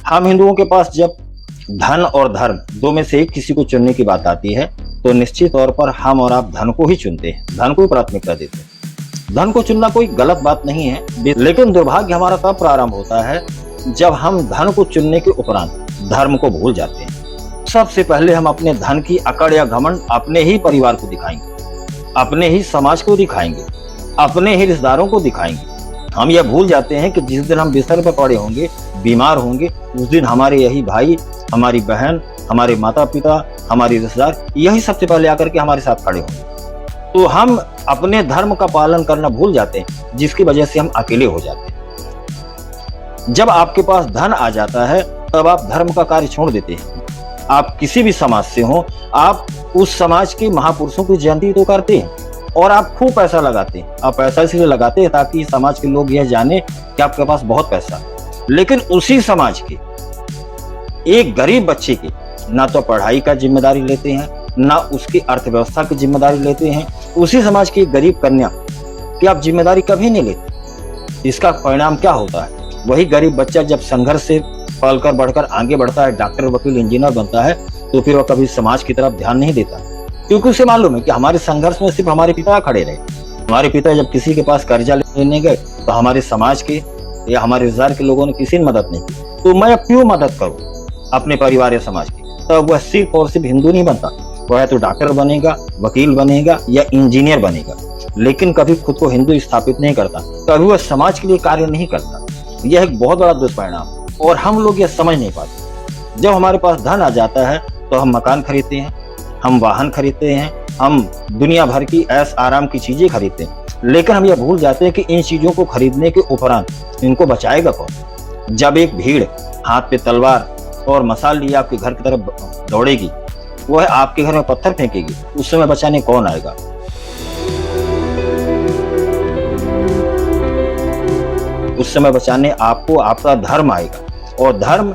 हम हिंदुओं के पास जब धन और धर्म दो में से एक किसी को चुनने की बात आती है तो निश्चित तौर पर हम और आप धन को ही चुनते हैं, धन को ही प्राथमिकता देते हैं। धन को चुनना कोई गलत बात नहीं है, लेकिन दुर्भाग्य हमारा तब प्रारंभ होता है जब हम धन को चुनने के उपरांत धर्म को भूल जाते हैं। सबसे पहले हम अपने धन की अकड़ या घमंड अपने ही परिवार को दिखाएंगे, अपने ही समाज को दिखाएंगे, अपने ही रिश्तेदारों को दिखाएंगे। हम यह भूल जाते हैं कि जिस दिन हम बिस्तर पर पड़े होंगे, बीमार होंगे, उस दिन हमारे यही भाई, हमारी बहन, हमारे माता पिता, हमारे रिश्तेदार यही सबसे पहले आकर के हमारे साथ खड़े होंगे। तो हम अपने धर्म का पालन करना भूल जाते हैं, जिसकी वजह से हम अकेले हो जाते हैं। जब आपके पास धन आ जाता है तब आप धर्म का कार्य छोड़ देते हैं। आप किसी भी समाज से हो, आप उस समाज के महापुरुषों की जयंती तो करते हैं और आप खूब पैसा लगाते हैं। आप पैसा इसलिए लगाते हैं ताकि समाज के लोग यह जाने कि आपके पास बहुत पैसा है। लेकिन उसी समाज के एक गरीब बच्चे की ना तो पढ़ाई का जिम्मेदारी लेते हैं, ना उसकी अर्थव्यवस्था की जिम्मेदारी लेते हैं। उसी समाज की गरीब कन्या की आप जिम्मेदारी कभी नहीं लेते। इसका परिणाम क्या होता है? वही गरीब बच्चा जब संघर्ष से पलकर बढ़कर आगे बढ़ता है, डॉक्टर, वकील, इंजीनियर बनता है, तो फिर वह कभी समाज की तरफ ध्यान नहीं देता, क्योंकि उसे मालूम है कि हमारे संघर्ष में सिर्फ हमारे पिता खड़े रहे। हमारे पिता जब किसी के पास कर्जा लेने गए तो हमारे समाज के या हमारे रिश्तेदार के लोगों ने किसी ने मदद नहीं की, तो मैं क्यों मदद करूं अपने परिवार या समाज की? तब वह सिर्फ और सिर्फ हिंदू नहीं बनता, वह तो डॉक्टर बनेगा, वकील बनेगा या इंजीनियर बनेगा, लेकिन कभी खुद को हिंदू स्थापित नहीं करता, कभी वह समाज के लिए कार्य नहीं करता। यह एक बहुत बड़ा दुष्परिणाम और हम लोग यह समझ नहीं पाते। जब हमारे पास धन आ जाता है तो हम मकान खरीदते हैं, हम वाहन खरीदते हैं, हम दुनिया भर की ऐश आराम की चीजें खरीदते हैं, लेकिन हम यह भूल जाते हैं कि इन चीजों को खरीदने के उपरांत इनको बचाएगा कौन? जब एक भीड़ हाथ पे तलवार और मसाल लिए आपके घर की तरफ दौड़ेगी, वह आपके घर में पत्थर फेंकेगी, उस समय बचाने कौन आएगा? उस समय बचाने आपको आपका धर्म आएगा, और धर्म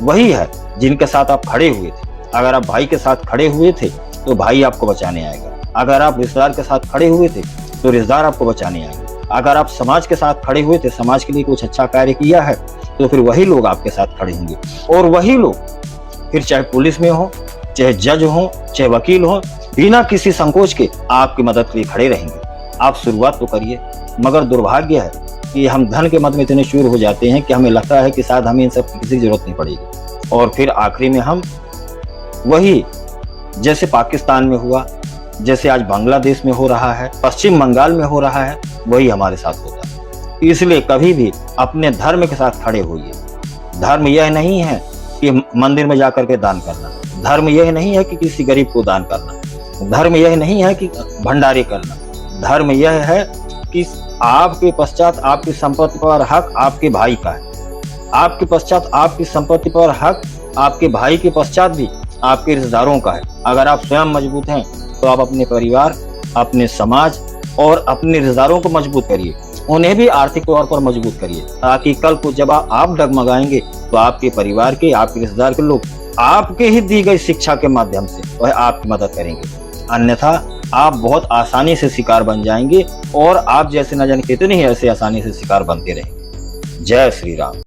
वही है जिनके साथ आप खड़े हुए थे। अगर आप भाई के साथ खड़े हुए थे तो भाई आपको बचाने आएगा। अगर आप रिश्तेदार के साथ खड़े हुए थे तो रिश्तेदार आपको बचाने आएंगे। अगर आप समाज के साथ खड़े हुए थे, समाज के लिए कुछ अच्छा कार्य किया है, तो फिर वही लोग आपके साथ खड़े होंगे, और वही लोग फिर चाहे पुलिस में हो, चाहे जज हो, चाहे वकील हो, बिना किसी संकोच के आपकी मदद के लिए खड़े रहेंगे। आप शुरुआत तो करिए, मगर दुर्भाग्य है कि हम धन के मद में इतने चूर हो जाते हैं कि हमें लगता है कि शायद हमें इन सब की किसी जरूरत नहीं पड़ेगी, और फिर आखिरी में हम वही जैसे पाकिस्तान में हुआ, जैसे आज बांग्लादेश में हो रहा है, पश्चिम बंगाल में हो रहा है, वही हमारे साथ होता है। इसलिए कभी भी अपने धर्म के साथ खड़े होइए। धर्म यह नहीं है कि मंदिर में जाकर के दान करना, धर्म यह नहीं है कि किसी गरीब को दान करना, धर्म यह नहीं है कि भंडारे करना, धर्म यह है कि आपके पश्चात आपकी संपत्ति पर हक आपके भाई का है, आपके पश्चात आपकी संपत्ति पर हक आपके भाई के पश्चात भी आपके रिश्तेदारों का है। अगर आप स्वयं मजबूत हैं तो आप अपने परिवार, अपने समाज और अपने रिश्तेदारों को मजबूत करिए, उन्हें भी आर्थिक तौर पर मजबूत करिए, ताकि कल को जब आप डगमगाएंगे तो आपके परिवार के, आपके रिश्तेदार के लोग आपके ही दी गई शिक्षा के माध्यम से वह आपकी मदद करेंगे। अन्यथा आप बहुत आसानी से शिकार बन जाएंगे, और आप जैसे न जाने कितने ही ऐसे आसानी से शिकार बनते रहेंगे। जय श्री राम।